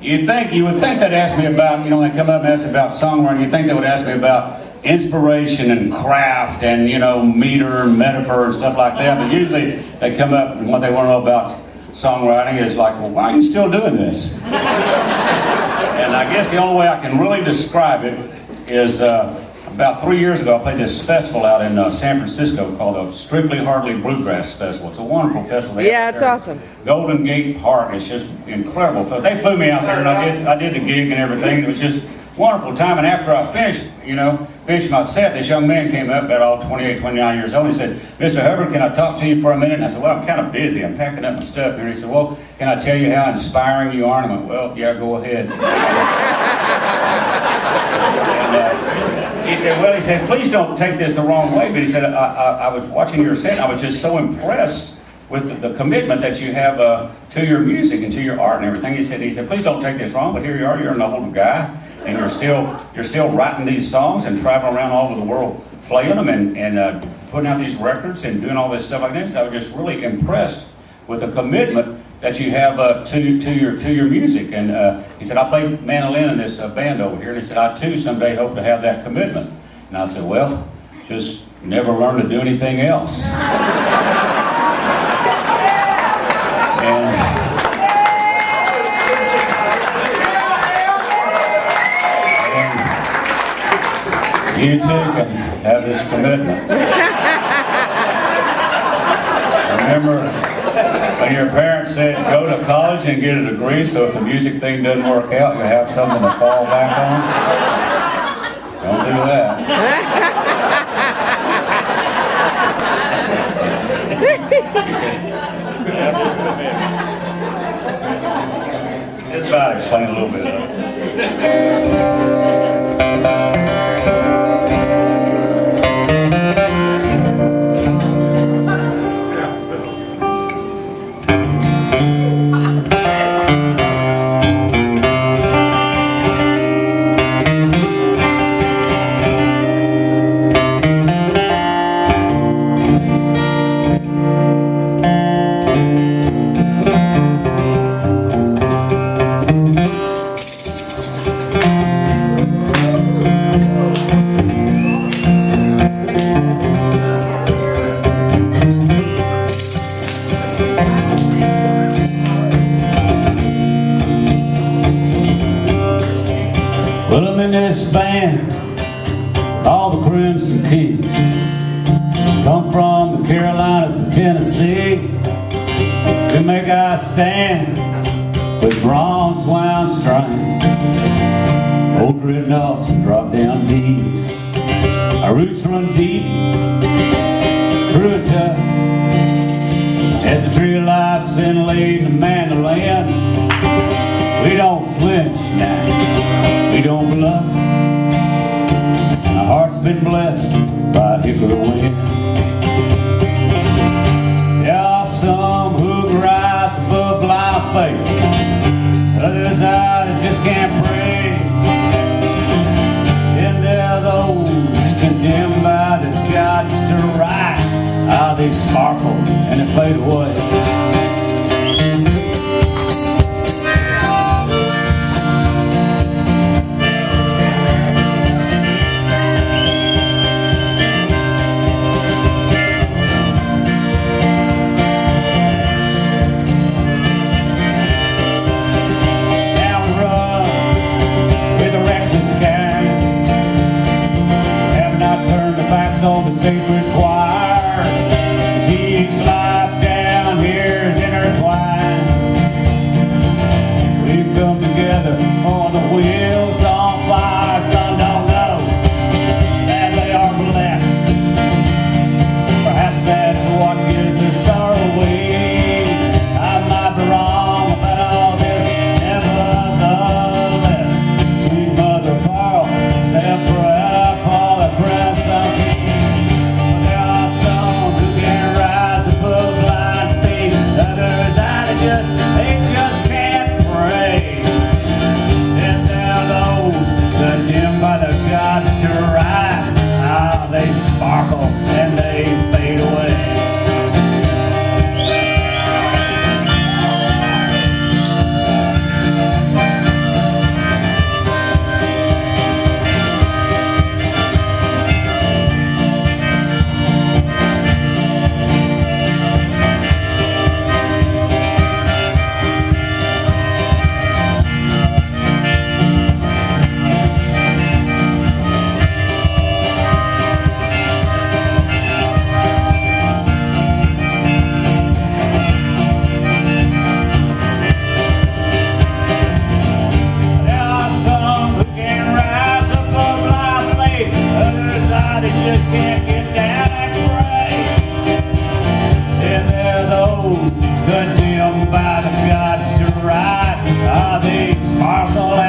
You would think they'd ask me about, you know, when they come up and ask me about songwriting, you'd think they would ask me about inspiration and craft and, you know, meter and metaphor and stuff like that. But usually they come up and what they want to know about songwriting is like, well, why are you still doing this? And I guess the only way I can really describe it is about 3 years ago I played this festival out in San Francisco called the Strictly Hardly Bluegrass Festival. It's a wonderful festival. Yeah, it's awesome. Golden Gate Park. It's just incredible. So they flew me out there and I did the gig and everything. It was just a wonderful time. And after I finished my set, this young man came up, about all 28, 29 years old. He said, "Mr. Hubbard, can I talk to you for a minute?" And I said, "Well, I'm kind of busy. I'm packing up my stuff here." And he said, "Well, can I tell you how inspiring you are?" And I went, "Well, yeah, go ahead." He said, "Please don't take this the wrong way." But he said, I was watching your set and I was just so impressed with the commitment that you have to your music and to your art and everything. He said, "Please don't take this wrong, but here you are, you're an older guy, and you're still writing these songs and traveling around all over the world playing them and putting out these records and doing all this stuff like this." So I was just really impressed with the commitment that you have to your music. And he said, "I play mandolin in this band over here." And he said, "I too someday hope to have that commitment." And I said, "Well, just never learn to do anything else." And you too can have this commitment. Remember when your parents said, "Go to college and get a degree, so if the music thing doesn't work out, you have something to fall back on"? Don't do that. It's about explaining a little bit of it. Well, I'm in this band, all the Crimson Kings. Come from the Carolinas and Tennessee. We make our stand with bronze wound strings, old dreadnoughts and drop down D's. Our roots run deep, true and tough, as the tree of life's inlaid in the mandolin. We don't flinch now, we don't bluff. Our heart's been blessed by hickory wind. There are some who rise above blind faith, others that just can't pray. And there are those condemned by the judge to right. They sparkle and they fade away. On the sacred choir, as each life down here is intertwined. We've come together on the wheels on fire. Some don't know that they are blessed. Perhaps that's what gives us our way. I might be wrong about all this, nevertheless. Sweet Mother Pearl, said a prayer for the Christ of King. sparkle